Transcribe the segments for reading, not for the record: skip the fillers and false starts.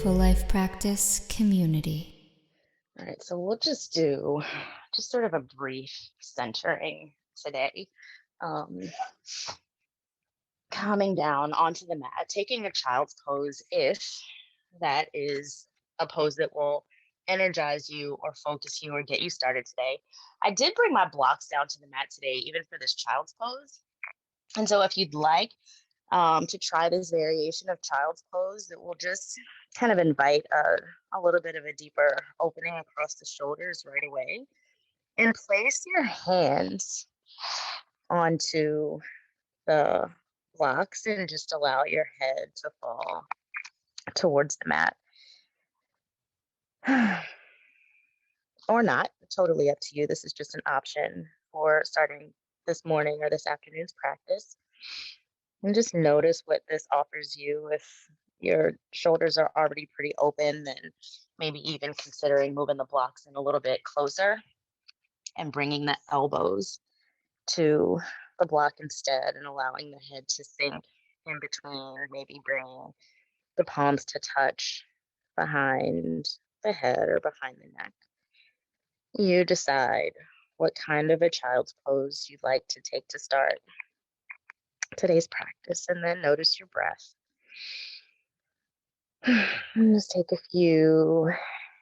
Mindful Life Practice Community. All right, so we'll just do just sort of a brief centering today. Um, Calming down onto the mat, taking a child's pose if that is a pose that will energize you or focus you or get you started today. I did bring my blocks down to the mat today, even for this child's pose. And so if you'd like to try this variation of child's pose, that will just kind of invite a little bit of a deeper opening across the shoulders right away. And place your hands onto the blocks and just allow your head to fall towards the mat. Or not, totally up to you. This is just an option for starting this morning or this afternoon's practice. And just notice what this offers you. If your shoulders are already pretty open, then maybe even considering moving the blocks in a little bit closer and bringing the elbows to the block instead and allowing the head to sink in between, maybe bringing the palms to touch behind the head or behind the neck. You decide what kind of a child's pose you'd like to take to start today's practice, and then notice your breath. And just take a few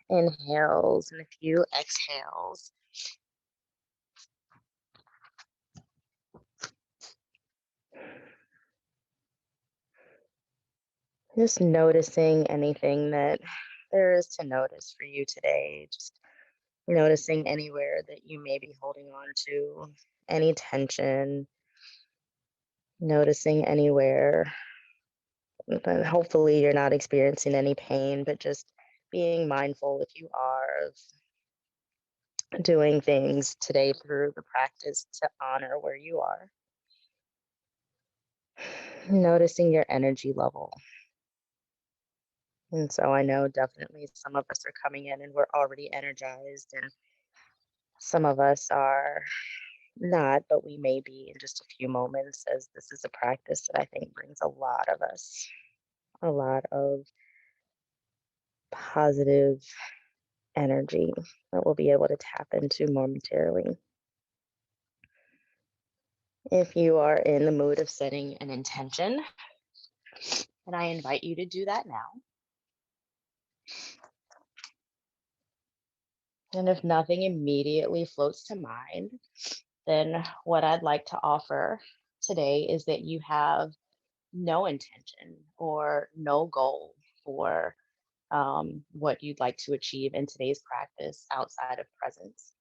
inhales and a few exhales. Just noticing anything that there is to notice for you today. Just noticing anywhere that you may be holding on to, any tension, noticing anywhere. And hopefully, you're not experiencing any pain, but just being mindful if you are of doing things today through the practice to honor where you are. Noticing your energy level. And so I know definitely some of us are coming in and we're already energized, and some of us are not, but we may be in just a few moments, as this is a practice that I think brings a lot of us a lot of positive energy that we'll be able to tap into momentarily. If you are in the mood of setting an intention, then I invite you to do that now. And if nothing immediately floats to mind, then what I'd like to offer today is that you have no intention or no goal for what you'd like to achieve in today's practice outside of presence.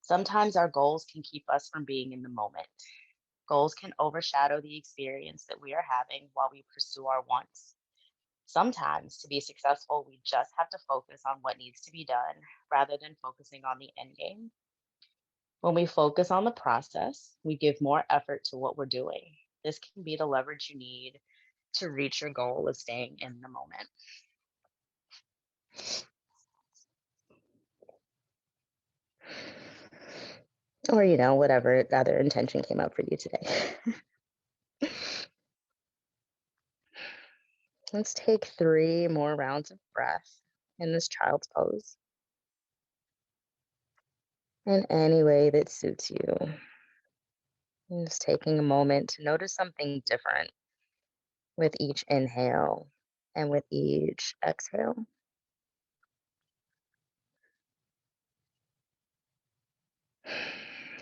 Sometimes our goals can keep us from being in the moment. Goals can overshadow the experience that we are having while we pursue our wants. Sometimes, to be successful, we just have to focus on what needs to be done rather than focusing on the end game. When we focus on the process, we give more effort to what we're doing. This can be the leverage you need to reach your goal of staying in the moment. Or, whatever other intention came up for you today. Let's take 3 more rounds of breath in this child's pose in any way that suits you. And just taking a moment to notice something different with each inhale and with each exhale.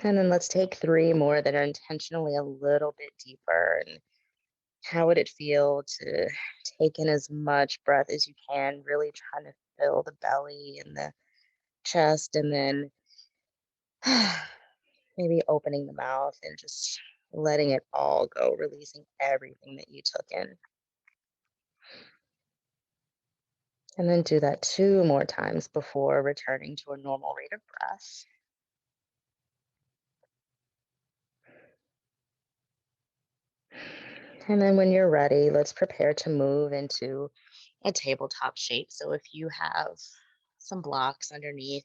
And then let's take 3 more that are intentionally a little bit deeper. And how would it feel to take in as much breath as you can, really trying to fill the belly and the chest, and then maybe opening the mouth and just letting it all go, releasing everything that you took in. And then do that 2 more times before returning to a normal rate of breath. And then when you're ready, let's prepare to move into a tabletop shape. So if you have some blocks underneath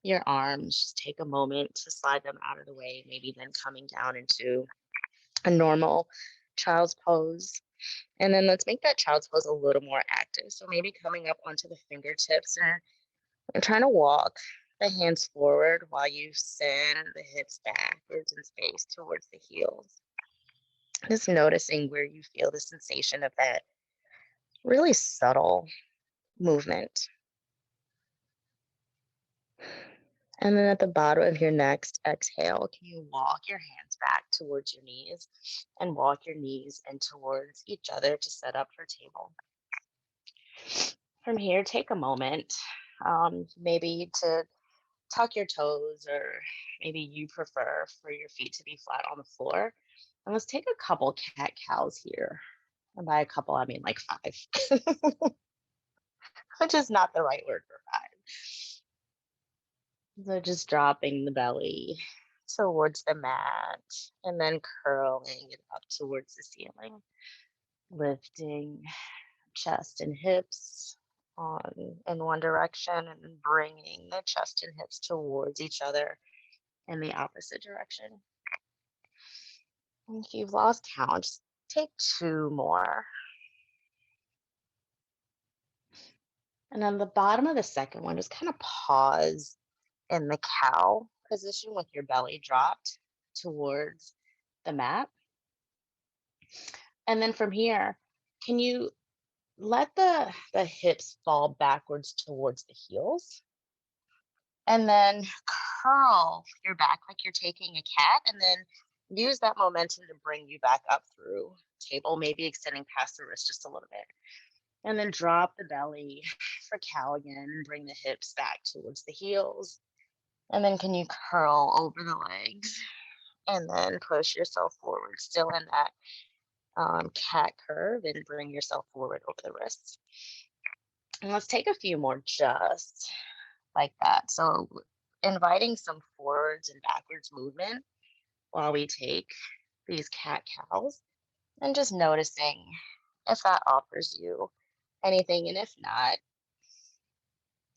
your arms, just take a moment to slide them out of the way, maybe then coming down into a normal child's pose. And then let's make that child's pose a little more active. So maybe coming up onto the fingertips and trying to walk the hands forward while you send the hips backwards in space towards the heels. Just noticing where you feel the sensation of that really subtle movement. And then at the bottom of your next exhale, can you walk your hands back towards your knees and walk your knees in towards each other to set up for table? From here, take a moment, maybe to tuck your toes, or maybe you prefer for your feet to be flat on the floor. And let's take a couple cat cows here. And by a couple, I mean like 5, which is not the right word for 5. So just dropping the belly towards the mat and then curling it up towards the ceiling, lifting chest and hips on in one direction and bringing the chest and hips towards each other in the opposite direction. And if you've lost count, just take 2 more. And on the bottom of the second one, just kind of pause in the cow position with your belly dropped towards the mat. And then from here, can you let the hips fall backwards towards the heels? And then curl your back like you're taking a cat, and then use that momentum to bring you back up through table, maybe extending past the wrist just a little bit. And then drop the belly for cow again and bring the hips back towards the heels. And then can you curl over the legs and then push yourself forward, still in that cat curve, and bring yourself forward over the wrists. And let's take a few more just like that. So inviting some forwards and backwards movement while we take these cat cows, and just noticing if that offers you anything. And if not,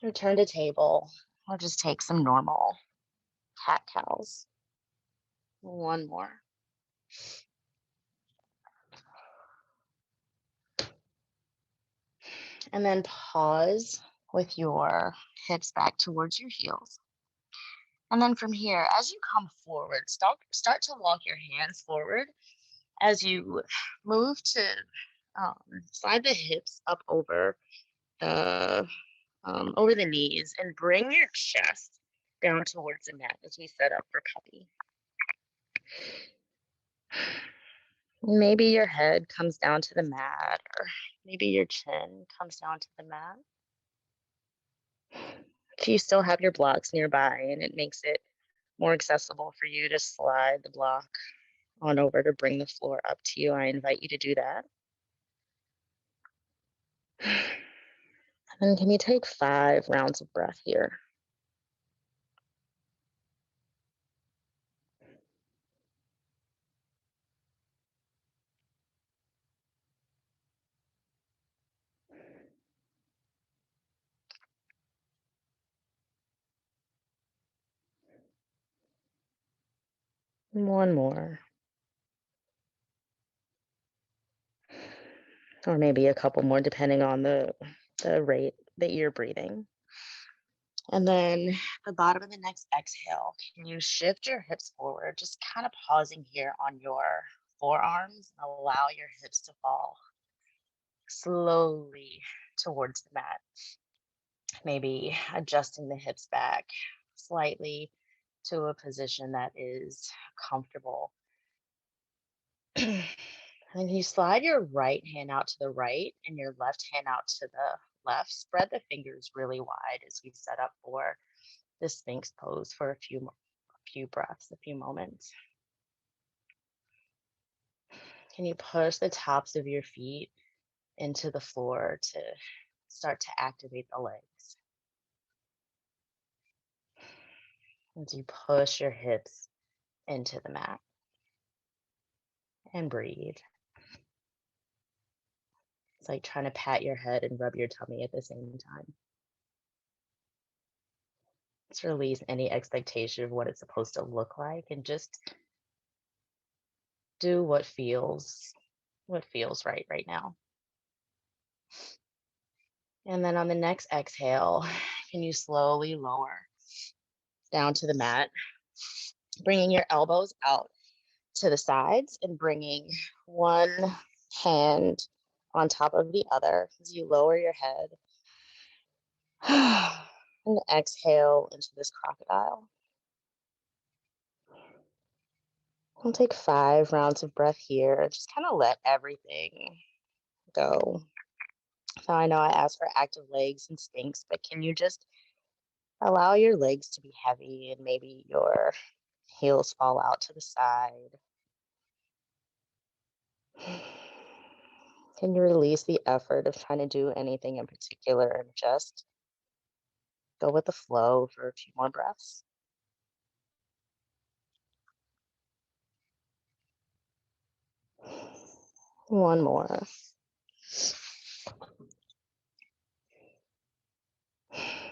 return to table or just take some normal cat cows. One more. And then pause with your hips back towards your heels. And then from here, as you come forward, start to walk your hands forward as you move to slide the hips up the over the knees, and bring your chest down towards the mat as we set up for puppy. Maybe your head comes down to the mat, or maybe your chin comes down to the mat. If you still have your blocks nearby and it makes it more accessible for you to slide the block on over to bring the floor up to you, I invite you to do that. And can you take 5 rounds of breath here? One more. Or maybe a couple more, depending on the rate that you're breathing. And then the bottom of the next exhale, can you shift your hips forward, just kind of pausing here on your forearms, and allow your hips to fall slowly towards the mat. Maybe adjusting the hips back slightly to a position that is comfortable. And you slide your right hand out to the right and your left hand out to the left. Spread the fingers really wide as we set up for the Sphinx pose for a few breaths, a few moments. Can you push the tops of your feet into the floor to start to activate the legs? As you push your hips into the mat, and breathe. It's like trying to pat your head and rub your tummy at the same time. Just release any expectation of what it's supposed to look like, and just do what feels what feels right now. And then on the next exhale, can you slowly lower down to the mat, bringing your elbows out to the sides and bringing one hand on top of the other as you lower your head and exhale into this crocodile. We'll take 5 rounds of breath here. Just kind of let everything go. So I know I asked for active legs and stinks, but can you just allow your legs to be heavy and maybe your heels fall out to the side? Can you release the effort of trying to do anything in particular and just go with the flow for a few more breaths? One more.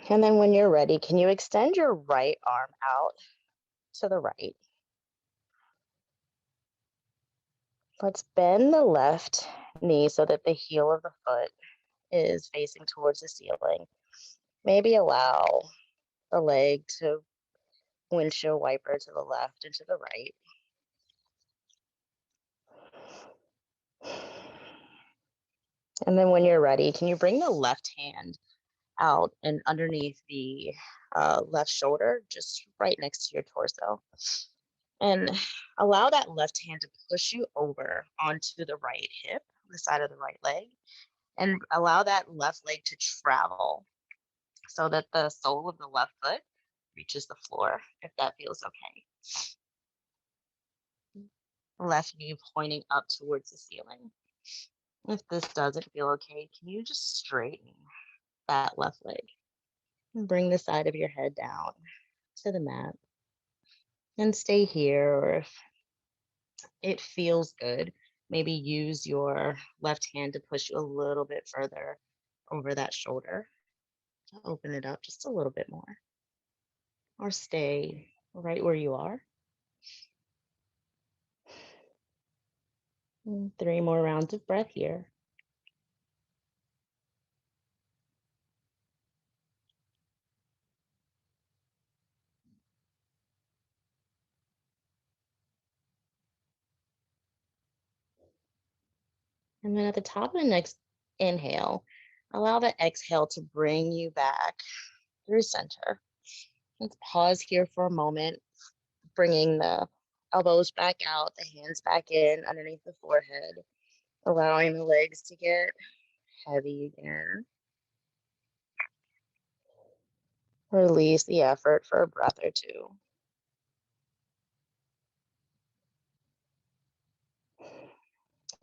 And then when you're ready, can you extend your right arm out to the right? Let's bend the left knee so that the heel of the foot is facing towards the ceiling. Maybe allow the leg to windshield wiper to the left and to the right. And then when you're ready, can you bring the left hand out and underneath the left shoulder, just right next to your torso? And allow that left hand to push you over onto the right hip, the side of the right leg, and allow that left leg to travel so that the sole of the left foot reaches the floor, if that feels okay. Left knee pointing up towards the ceiling. If this doesn't feel okay, can you just straighten that left leg and bring the side of your head down to the mat and stay here? Or if it feels good, maybe use your left hand to push you a little bit further over that shoulder to open it up just a little bit more, or stay right where you are. 3 more rounds of breath here. And then at the top of the next inhale, allow the exhale to bring you back through center. Let's pause here for a moment, bringing the elbows back out, the hands back in underneath the forehead, allowing the legs to get heavy again. Release the effort for a breath or two.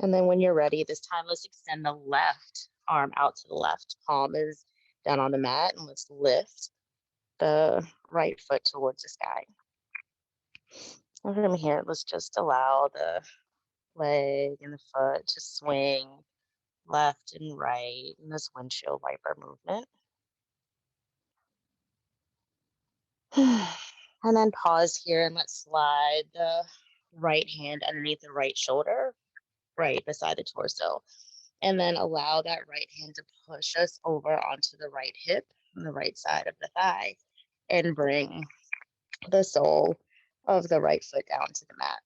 And then when you're ready, this time let's extend the left arm out to the left. Palm is down on the mat, and let's lift the right foot towards the sky. And from here, let's just allow the leg and the foot to swing left and right in this windshield wiper movement. And then pause here and let's slide the right hand underneath the right shoulder, right beside the torso. And then allow that right hand to push us over onto the right hip on the right side of the thigh and bring the sole of the right foot down to the mat.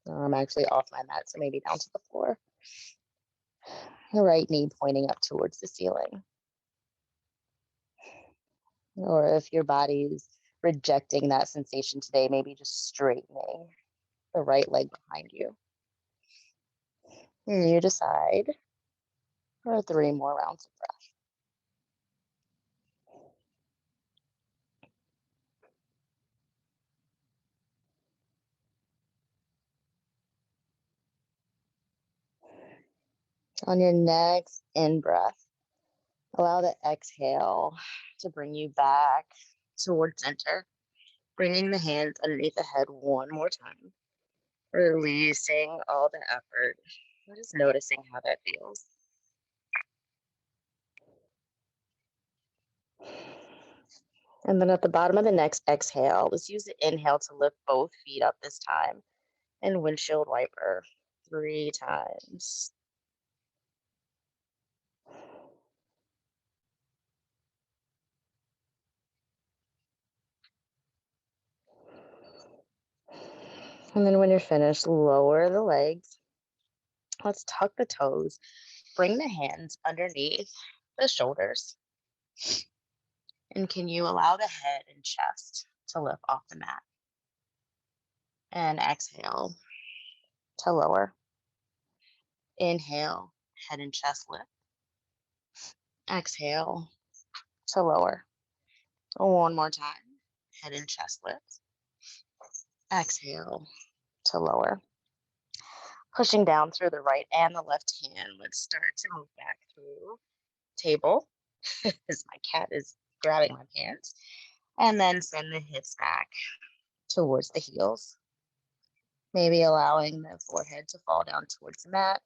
I'm actually off my mat, so maybe down to the floor. The right knee pointing up towards the ceiling. Or if your body's rejecting that sensation today, maybe just straightening the right leg behind you. And you decide for 3 more rounds of breath. On your next in breath, allow the exhale to bring you back towards center, bringing the hands underneath the head one more time, releasing all the effort, and just noticing how that feels. And then at the bottom of the next exhale, let's use the inhale to lift both feet up this time and windshield wiper 3 times. And then when you're finished, lower the legs. Let's tuck the toes. Bring the hands underneath the shoulders. And can you allow the head and chest to lift off the mat? And exhale to lower. Inhale, head and chest lift. Exhale to lower. One more time. Head and chest lift. Exhale to lower. Pushing down through the right and the left hand. Let's start to move back through table as my cat is grabbing my pants. And then send the hips back towards the heels. Maybe allowing the forehead to fall down towards the mat.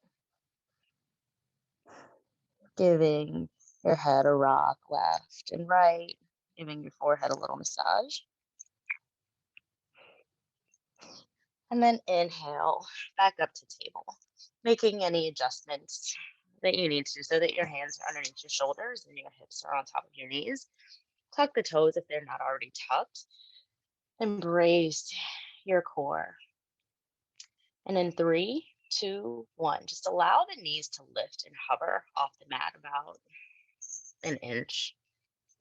Giving your head a rock left and right. Giving your forehead a little massage. And then inhale back up to table. Making any adjustments that you need to so that your hands are underneath your shoulders and your hips are on top of your knees. Tuck the toes if they're not already tucked. Embrace your core. And in 3, 2, 1, just allow the knees to lift and hover off the mat about an inch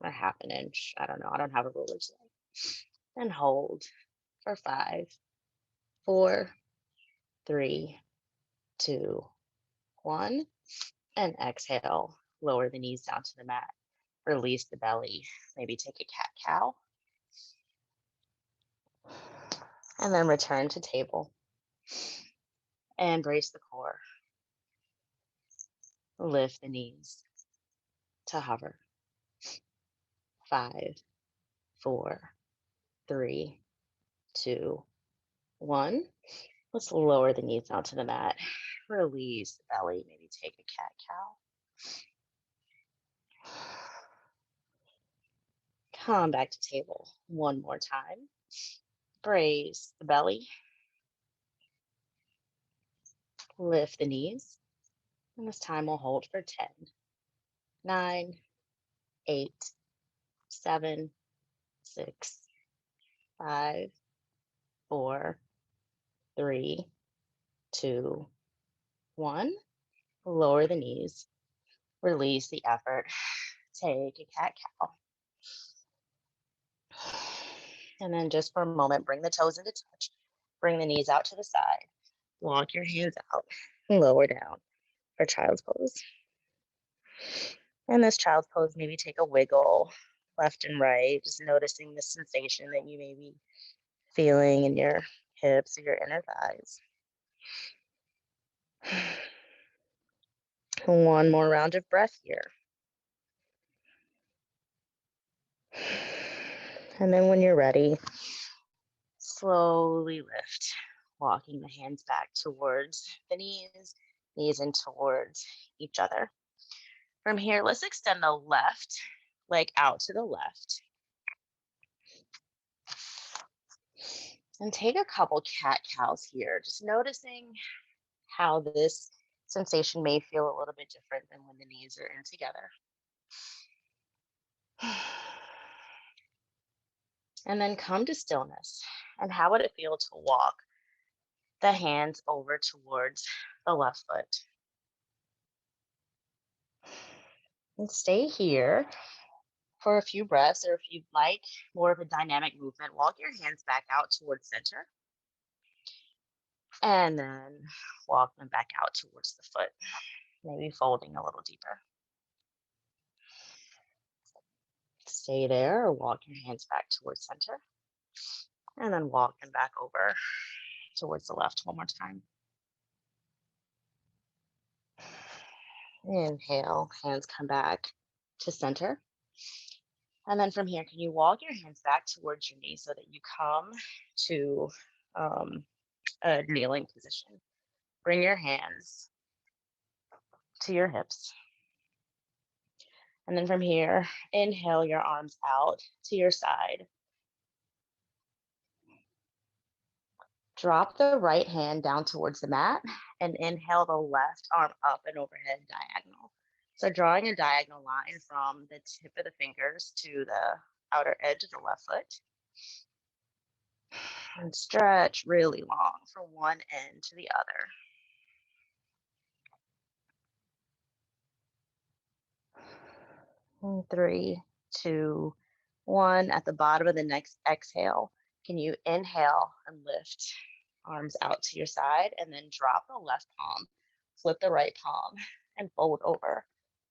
or half an inch. I don't know. I don't have a ruler today. And hold for 5, 4, 3, 2, 1. And exhale. Lower the knees down to the mat. Release the belly. Maybe take a cat-cow. And then return to table. And brace the core. Lift the knees to hover. 5, 4, 3, 2, 1. Let's lower the knees down to the mat. Release the belly. Maybe take a cat-cow. Come back to table one more time. Brace the belly. Lift the knees. And this time we'll hold for 10, 9, 8, 7, 6, 5, 4, 3, 2, 1. Lower the knees. Release the effort. Take a cat-cow. And then just for a moment, bring the toes into touch. Bring the knees out to the side. Walk your hands out. Lower down for child's pose. And this child's pose, maybe take a wiggle left and right, just noticing the sensation that you may be feeling in your hips or your inner thighs. One more round of breath here. And then when you're ready, slowly lift, walking the hands back towards the knees in towards each other. From here, let's extend the left leg out to the left. And take a couple cat-cows here, just noticing how this sensation may feel a little bit different than when the knees are in together. And then come to stillness. And how would it feel to walk the hands over towards the left foot? And stay here for a few breaths, or if you'd like more of a dynamic movement, walk your hands back out towards center. And then walk them back out towards the foot, maybe folding a little deeper. Stay there or walk your hands back towards center. And then walk them back over towards the left one more time. Inhale, hands come back to center. And then from here, can you walk your hands back towards your knees so that you come to a kneeling position? Bring your hands to your hips. And then from here, inhale your arms out to your side. Drop the right hand down towards the mat and inhale the left arm up and overhead diagonal. So drawing a diagonal line from the tip of the fingers to the outer edge of the left foot. And stretch really long from one end to the other. And 3, 2, 1. At the bottom of the next exhale, can you inhale and lift arms out to your side and then drop the left palm, flip the right palm, and fold over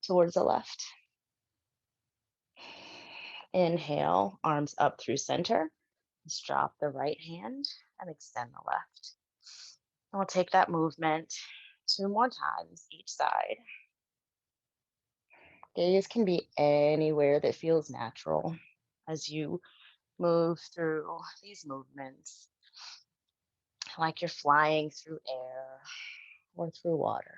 towards the left. Inhale, arms up through center. Just drop the right hand and extend the left. And we'll take that movement 2 more times each side. Gaze can be anywhere that feels natural as you move through these movements, like you're flying through air or through water.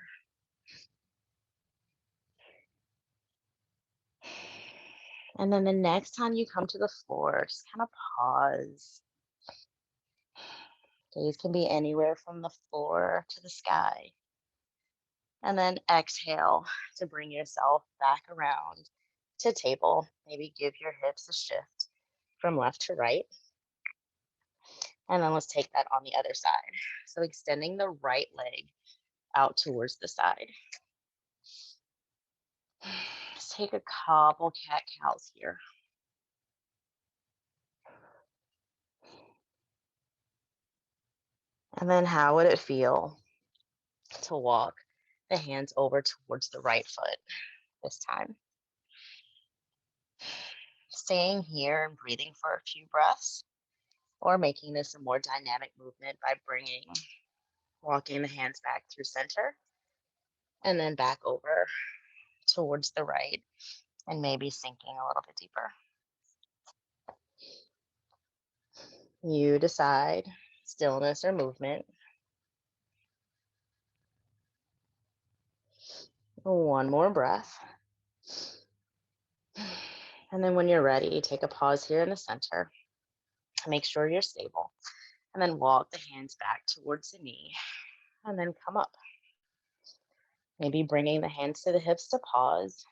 And then the next time you come to the floor, just kind of pause. Gaze can be anywhere from the floor to the sky. And then exhale to bring yourself back around to table. Maybe give your hips a shift from left to right. And then let's take that on the other side. So extending the right leg out towards the side. Let's take a couple cat-cows here. And then how would it feel to walk the hands over towards the right foot this time? Staying here and breathing for a few breaths, or making this a more dynamic movement by walking the hands back through center and then back over towards the right and maybe sinking a little bit deeper. You decide, stillness or movement. One more breath. And then when you're ready, take a pause here in the center. Make sure you're stable. And then walk the hands back towards the knee. And then come up. Maybe bringing the hands to the hips to pause.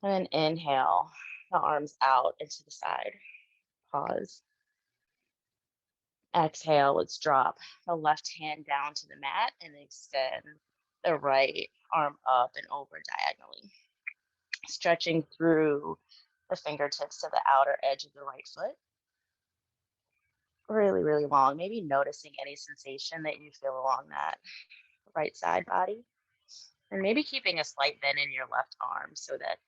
And then inhale the arms out into the side. Pause. Exhale, let's drop the left hand down to the mat and extend the right arm up and over diagonally. Stretching through the fingertips to the outer edge of the right foot. Really, really long. Maybe noticing any sensation that you feel along that right side body. And maybe keeping a slight bend in your left arm so that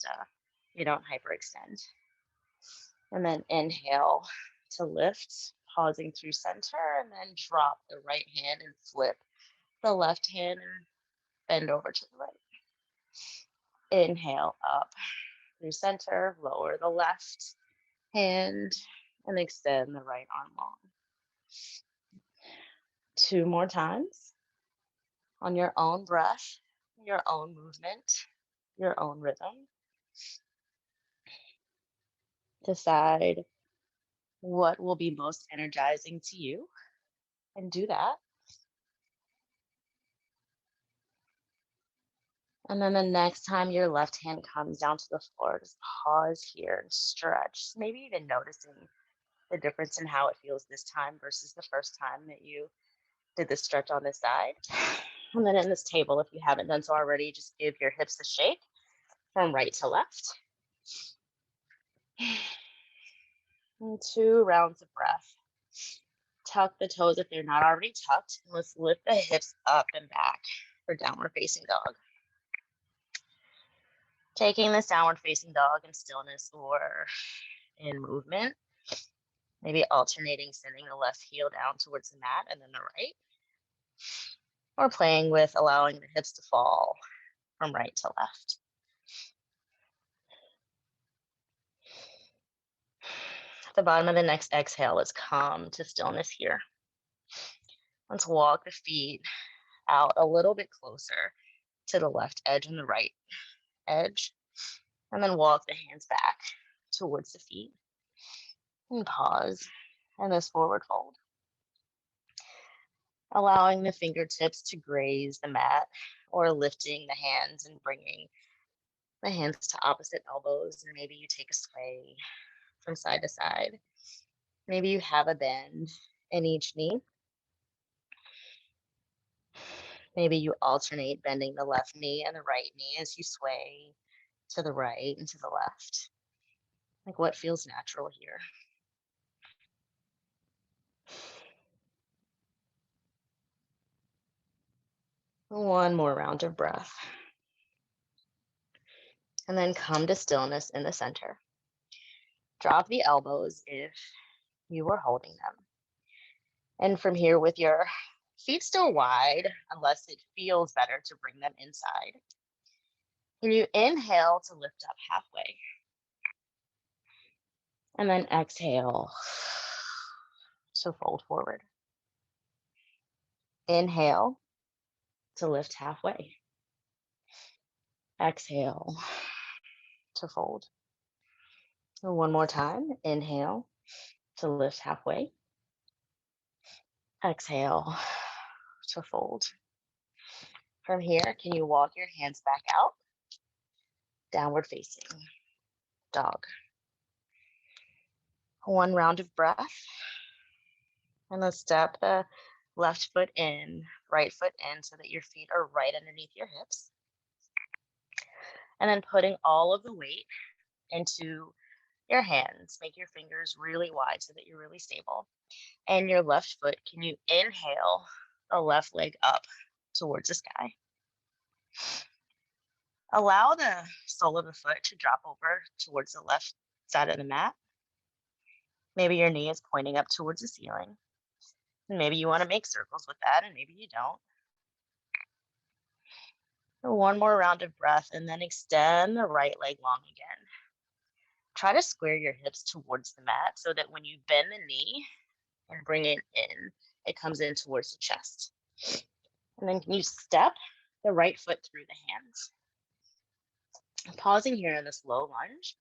you don't hyperextend. And then inhale to lift, pausing through center, and then drop the right hand and flip the left hand and bend over to the right. Inhale up through center, lower the left hand, and extend the right arm long. 2 more times on your own breath, your own movement, your own rhythm. Decide what will be most energizing to you and do that. And then the next time your left hand comes down to the floor, just pause here and stretch. Maybe even noticing the difference in how it feels this time versus the first time that you did the stretch on this side. And then in this table, if you haven't done so already, just give your hips a shake from right to left. And 2 rounds of breath. Tuck the toes if they're not already tucked. And let's lift the hips up and back for downward facing dog. Taking this downward facing dog in stillness or in movement. Maybe alternating, sending the left heel down towards the mat and then the right. Or playing with allowing the hips to fall from right to left. At the bottom of the next exhale, let's come to stillness here. Let's walk the feet out a little bit closer to the left edge and the right edge. And then walk the hands back towards the feet. And pause. And this forward fold. allowing the fingertips to graze the mat or lifting the hands and bringing the hands to opposite elbows. And maybe you take a sway from side to side. Maybe you have a bend in each knee. Maybe you alternate bending the left knee and the right knee as you sway to the right and to the left. Like what feels natural here. One more round of breath. And then come to stillness in the center. Drop the elbows if you are holding them. And from here, with your feet still wide, unless it feels better to bring them inside, can you inhale to lift up halfway? And then exhale to fold forward. Inhale to lift halfway. Exhale to fold. And one more time. Inhale to lift halfway. Exhale to fold. From here, can you walk your hands back out? Downward facing dog. One round of breath. And let's step the left foot in, right foot in, so that your feet are right underneath your hips. And then putting all of the weight into your hands. Make your fingers really wide so that you're really stable. And your left foot, can you inhale the left leg up towards the sky? Allow the sole of the foot to drop over towards the left side of the mat. Maybe your knee is pointing up towards the ceiling. And maybe you want to make circles with that, and maybe you don't. One more round of breath, and then extend the right leg long again. Try to square your hips towards the mat so that when you bend the knee and bring it in, it comes in towards the chest. And then can you step the right foot through the hands? Pausing here in this low lunge,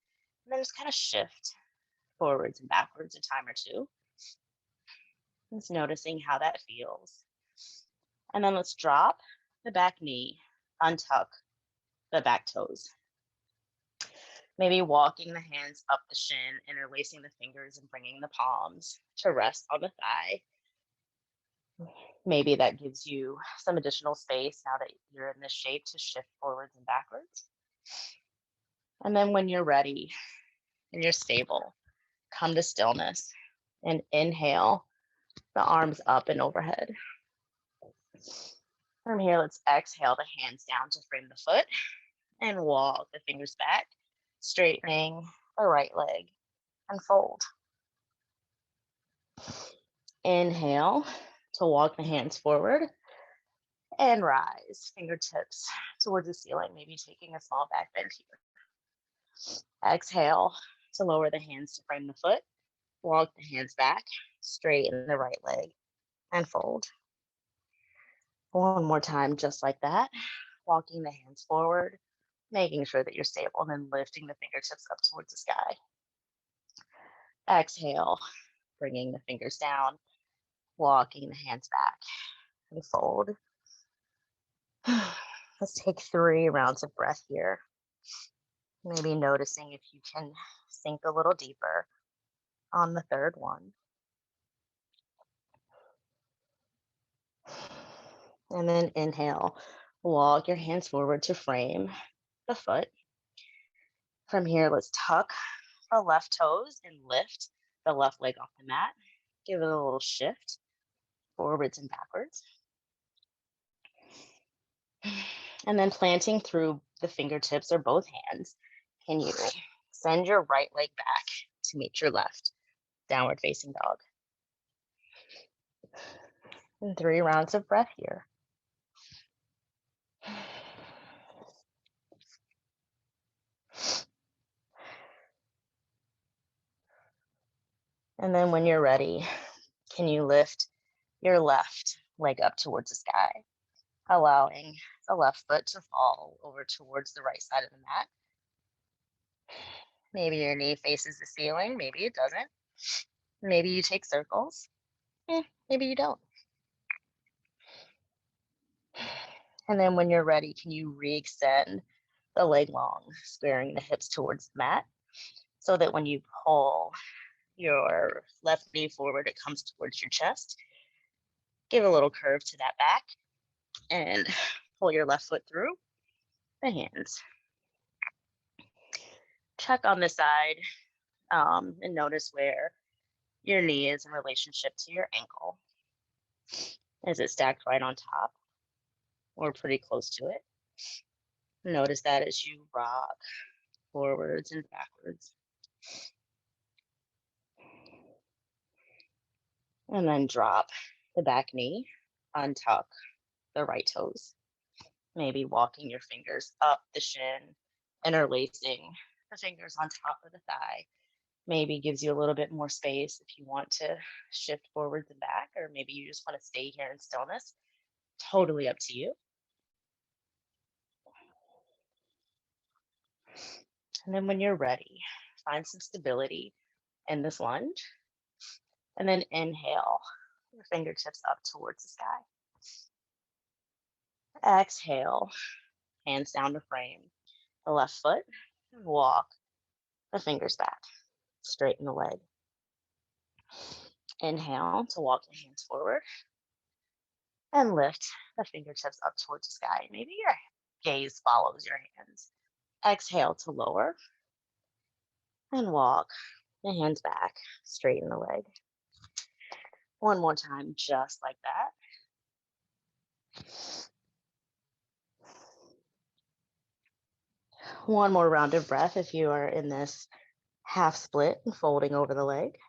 and then just kind of shift forwards and backwards a time or two. Just noticing how that feels. And then let's drop the back knee, untuck the back toes. Maybe walking the hands up the shin, interlacing the fingers and bringing the palms to rest on the thigh. Maybe that gives you some additional space now that you're in this shape to shift forwards and backwards. And then when you're ready and you're stable, come to stillness and inhale the arms up and overhead. From here, let's exhale the hands down to frame the foot and walk the fingers back, straightening the right leg and fold. Inhale to walk the hands forward and rise, fingertips towards the ceiling, maybe taking a small back bend here. Exhale to lower the hands to frame the foot, walk the hands back, straighten the right leg and fold. One more time, just like that, walking the hands forward, making sure that you're stable, and then lifting the fingertips up towards the sky. Exhale, bringing the fingers down, walking the hands back and fold. Let's take 3 rounds of breath here. Maybe noticing if you can sink a little deeper on the third one. And then inhale, walk your hands forward to frame the foot. From here, let's tuck the left toes and lift the left leg off the mat. Give it a little shift forwards and backwards. And then planting through the fingertips or both hands, can you send your right leg back to meet your left, downward facing dog. And 3 rounds of breath here. And then when you're ready, can you lift your left leg up towards the sky, allowing the left foot to fall over towards the right side of the mat. Maybe your knee faces the ceiling, maybe it doesn't. Maybe you take circles, maybe you don't. And then when you're ready, can you re-extend the leg long, squaring the hips towards the mat so that when you pull your left knee forward, it comes towards your chest. Give a little curve to that back and pull your left foot through the hands. Check on the side and notice where your knee is in relationship to your ankle. Is it stacked right on top or pretty close to it? Notice that as you rock forwards and backwards. And then drop the back knee, untuck the right toes. Maybe walking your fingers up the shin, interlacing the fingers on top of the thigh. Maybe gives you a little bit more space if you want to shift forwards and back, or maybe you just want to stay here in stillness. Totally up to you. And then when you're ready, find some stability in this lunge. And then inhale, your fingertips up towards the sky. Exhale, hands down to frame the left foot, and walk the fingers back, straighten the leg. Inhale to walk the hands forward and lift the fingertips up towards the sky. Maybe your gaze follows your hands. Exhale to lower and walk the hands back, straighten the leg. One more time, just like that. One more round of breath if you are in this half split and folding over the leg.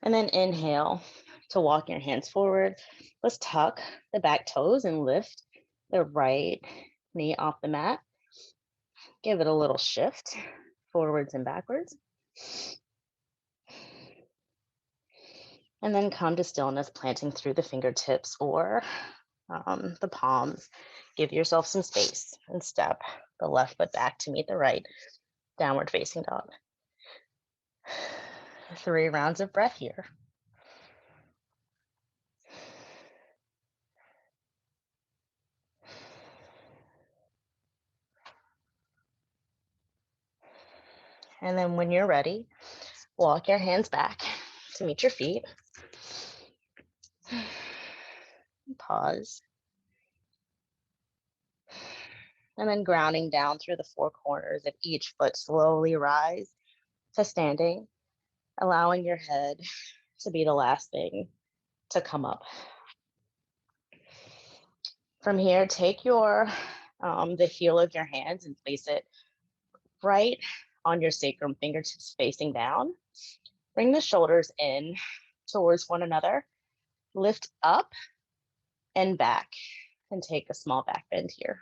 And then inhale to walk your hands forward. Let's tuck the back toes and lift the right knee off the mat. Give it a little shift forwards and backwards. And then come to stillness, planting through the fingertips or the palms. Give yourself some space and step the left foot back to meet the right. Downward facing dog. 3 rounds of breath here. And then when you're ready, walk your hands back to meet your feet. Pause. And then grounding down through the 4 corners of each foot, slowly rise to standing, allowing your head to be the last thing to come up. From here, take your the heel of your hands and place it right on your sacrum, fingertips facing down. Bring the shoulders in towards one another. Lift up and back and take a small back bend here.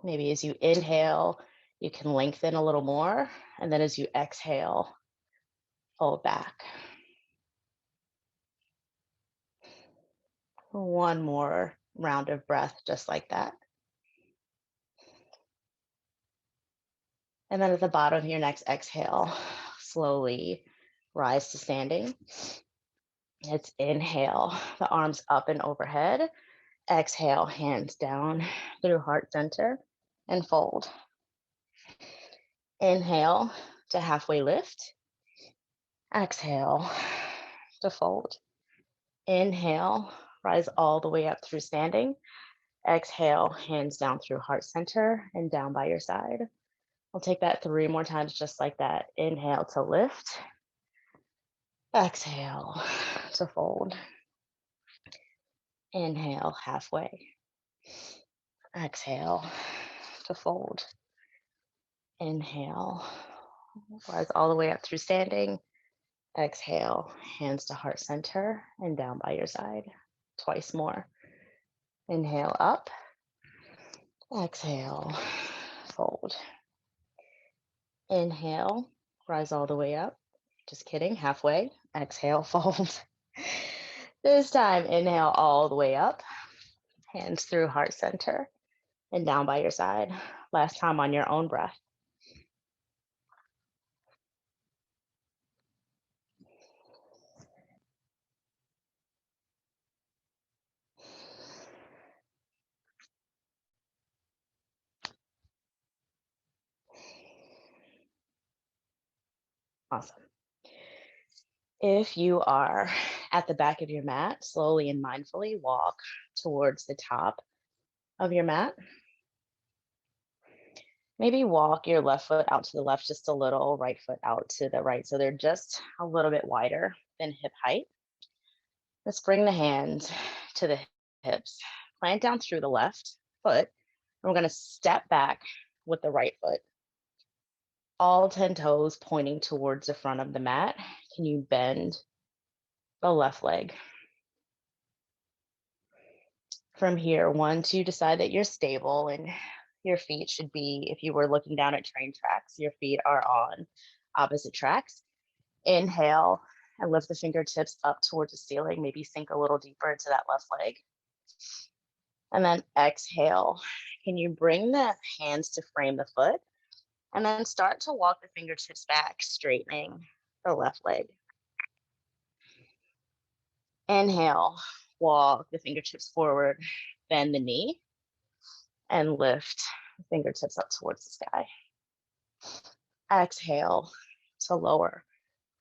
Maybe as you inhale, you can lengthen a little more. And then as you exhale, fold back. One more round of breath, just like that. And then at the bottom of your next exhale, slowly rise to standing. It's inhale, the arms up and overhead. Exhale, hands down through heart center and fold. Inhale to halfway lift. Exhale to fold. Inhale, rise all the way up through standing. Exhale, hands down through heart center and down by your side. We'll take that 3 more times just like that. Inhale to lift. Exhale to fold. Inhale halfway. Exhale to fold. Inhale, rise all the way up through standing. Exhale, hands to heart center and down by your side. Twice more. Inhale up. Exhale, fold. Inhale, rise all the way up. Just kidding, halfway. Exhale, fold. This time, inhale all the way up. Hands through heart center and down by your side. Last time on your own breath. Awesome. If you are at the back of your mat, slowly and mindfully walk towards the top of your mat. Maybe walk your left foot out to the left just a little, right foot out to the right. So they're just a little bit wider than hip height. Let's bring the hands to the hips. Plant down through the left foot. And we're going to step back with the right foot. All 10 toes pointing towards the front of the mat. Can you bend the left leg? From here, once you decide that you're stable and your feet should be, if you were looking down at train tracks, your feet are on opposite tracks. Inhale and lift the fingertips up towards the ceiling. Maybe sink a little deeper into that left leg. And then exhale. Can you bring the hands to frame the foot? And then start to walk the fingertips back, straightening the left leg. Inhale, walk the fingertips forward, bend the knee, and lift the fingertips up towards the sky. Exhale to lower,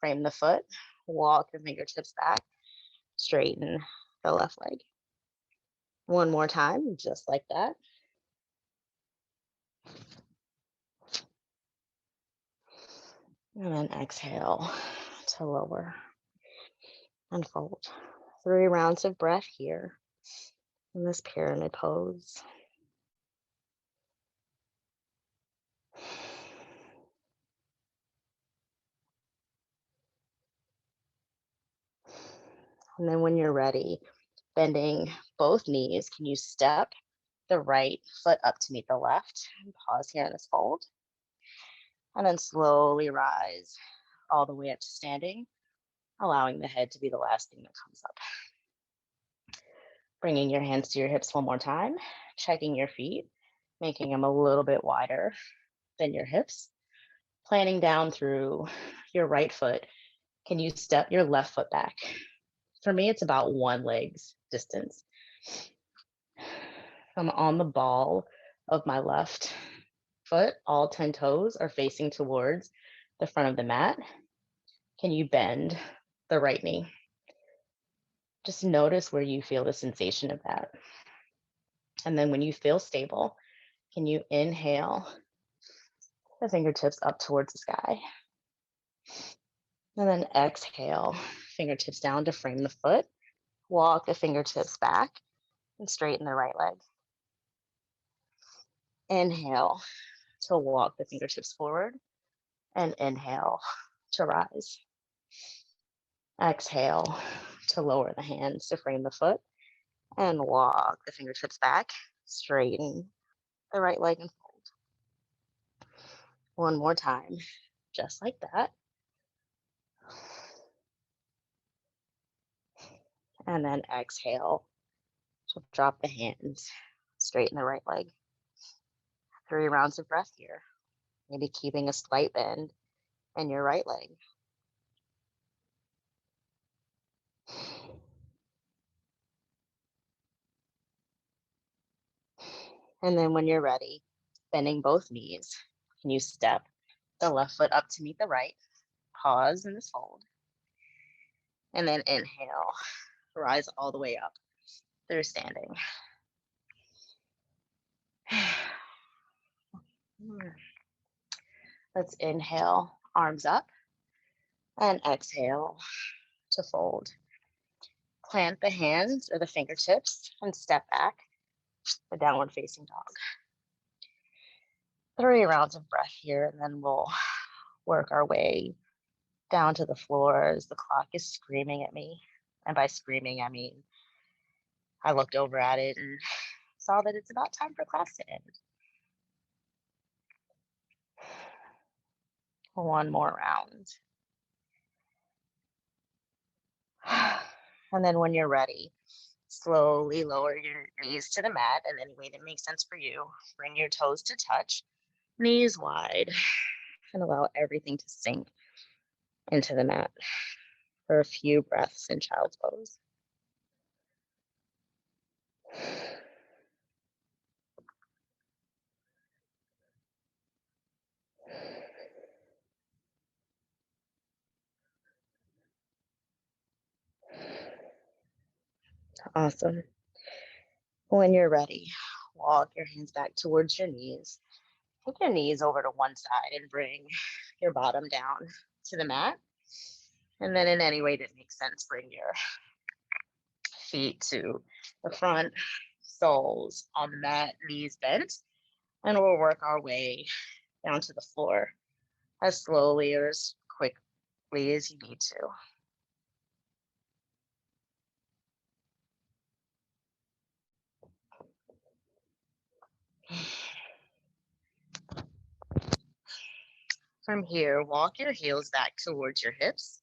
frame the foot, walk the fingertips back, straighten the left leg. One more time, just like that. And then exhale to lower and fold. 3 rounds of breath here in this pyramid pose. And then when you're ready, bending both knees, can you step the right foot up to meet the left and pause here in this fold? And then slowly rise all the way up to standing, allowing the head to be the last thing that comes up. Bringing your hands to your hips one more time, checking your feet, making them a little bit wider than your hips. Planting down through your right foot, can you step your left foot back? For me, it's about one leg's distance. I'm on the ball of my left foot. All 10 toes are facing towards the front of the mat. Can you bend the right knee? Just notice where you feel the sensation of that. And then when you feel stable, can you inhale the fingertips up towards the sky? And then exhale, fingertips down to frame the foot. Walk the fingertips back and straighten the right leg. Inhale to walk the fingertips forward and inhale to rise. Exhale to lower the hands to frame the foot and walk the fingertips back, straighten the right leg and fold. One more time, just like that. And then exhale to drop the hands, straighten the right leg. 3 rounds of breath here. Maybe keeping a slight bend in your right leg. And then when you're ready, bending both knees, can you step the left foot up to meet the right? Pause in this fold. And then inhale, rise all the way up through standing. Let's inhale, arms up, and exhale to fold. Plant the hands or the fingertips and step back, the downward facing dog. 3 rounds of breath here, and then we'll work our way down to the floor as the clock is screaming at me. And by screaming, I mean I looked over at it and saw that it's about time for class to end. One more round. And then when you're ready, slowly lower your knees to the mat in any way that makes sense for you. Bring your toes to touch, knees wide, and allow everything to sink into the mat for a few breaths in child's pose. Awesome. When you're ready, walk your hands back towards your knees. Take your knees over to one side and bring your bottom down to the mat. And then in any way that makes sense, bring your feet to the front, soles on the mat, knees bent, and we'll work our way down to the floor as slowly or as quickly as you need to. From here, walk your heels back towards your hips.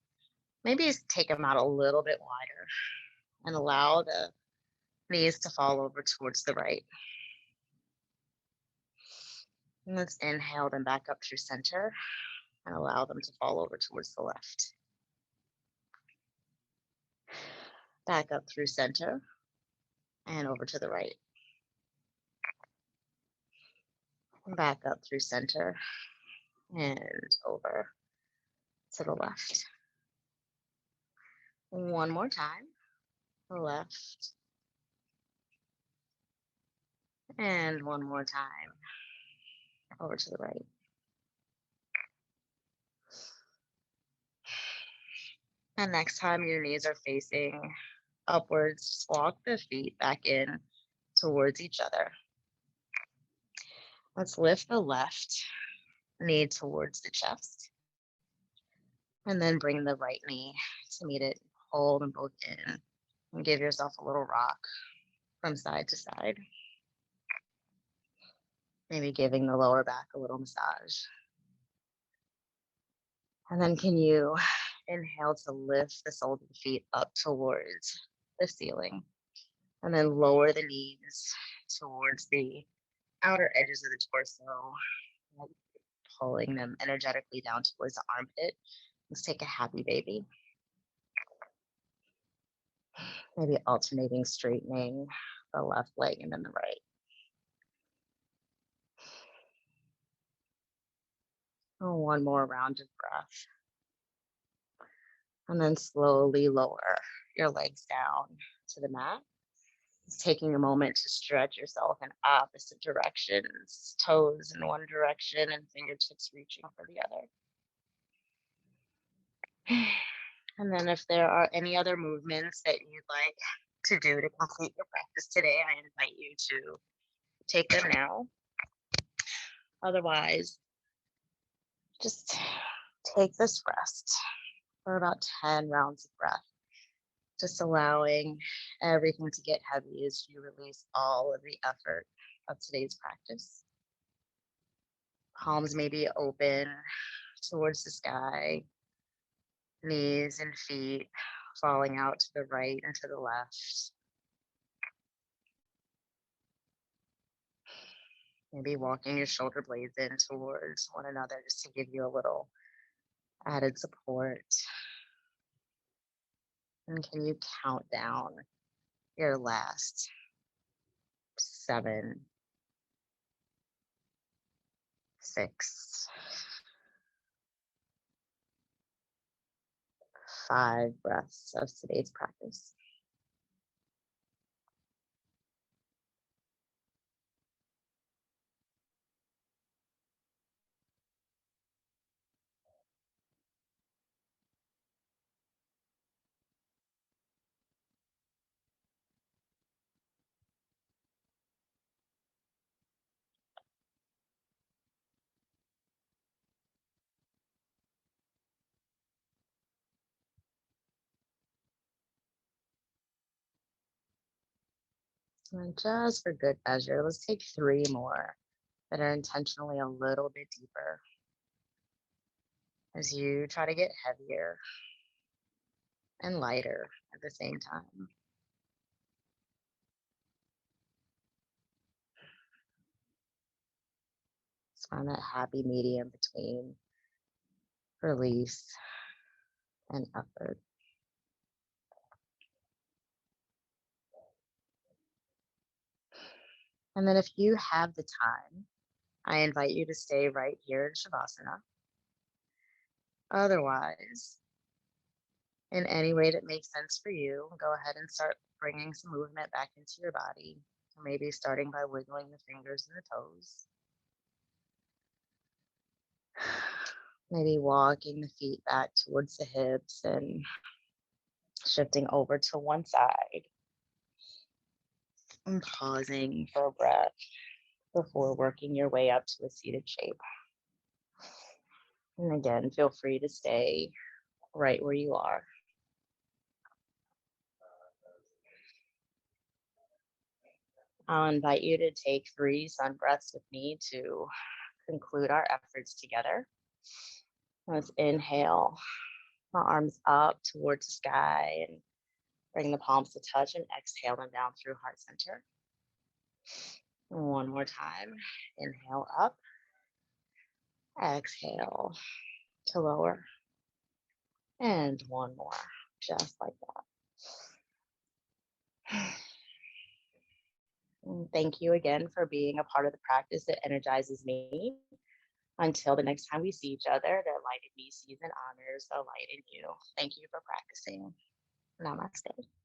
Maybe take them out a little bit wider and allow the knees to fall over towards the right. And let's inhale them back up through center and allow them to fall over towards the left. Back up through center and over to the right. Back up through center and over to the left. One more time. Left. And one more time. Over to the right. And next time your knees are facing upwards, just walk the feet back in towards each other. Let's lift the left knee towards the chest. And then bring the right knee to meet it. Hold them both in. And give yourself a little rock from side to side. Maybe giving the lower back a little massage. And then can you inhale to lift the soles of the feet up towards the ceiling. And then lower the knees towards the outer edges of the torso, pulling them energetically down towards the armpit. Let's take a happy baby. Maybe alternating, straightening the left leg and then the right. Oh, one more round of breath. And then slowly lower your legs down to the mat. Just taking a moment to stretch yourself in opposite directions, toes in one direction and fingertips reaching for the other. And then if there are any other movements that you'd like to do to complete your practice today, I invite you to take them now. Otherwise, just take this rest for about 10 rounds of breath, just allowing everything to get heavy as you release all of the effort of today's practice. Palms may be open towards the sky, knees and feet falling out to the right and to the left. Maybe walking your shoulder blades in towards one another just to give you a little added support. And can you count down your last 7, 6, 5 breaths of today's practice? And just for good measure, let's take 3 more that are intentionally a little bit deeper as you try to get heavier and lighter at the same time. Let's find that happy medium between release and effort. And then if you have the time, I invite you to stay right here in Shavasana. Otherwise, in any way that makes sense for you, go ahead and start bringing some movement back into your body. Maybe starting by wiggling the fingers and the toes. Maybe walking the feet back towards the hips and shifting over to one side and pausing for a breath before working your way up to a seated shape. And again, feel free to stay right where you are. I'll invite you to take 3 sun breaths with me to conclude our efforts together. Let's inhale, my arms up towards the sky and bring the palms to touch, and exhale them down through heart center. One more time. Inhale up, exhale to lower, and one more, just like that. And thank you again for being a part of the practice that energizes me. Until the next time we see each other, the light in me sees and honors the light in you. Thank you for practicing. Namaste.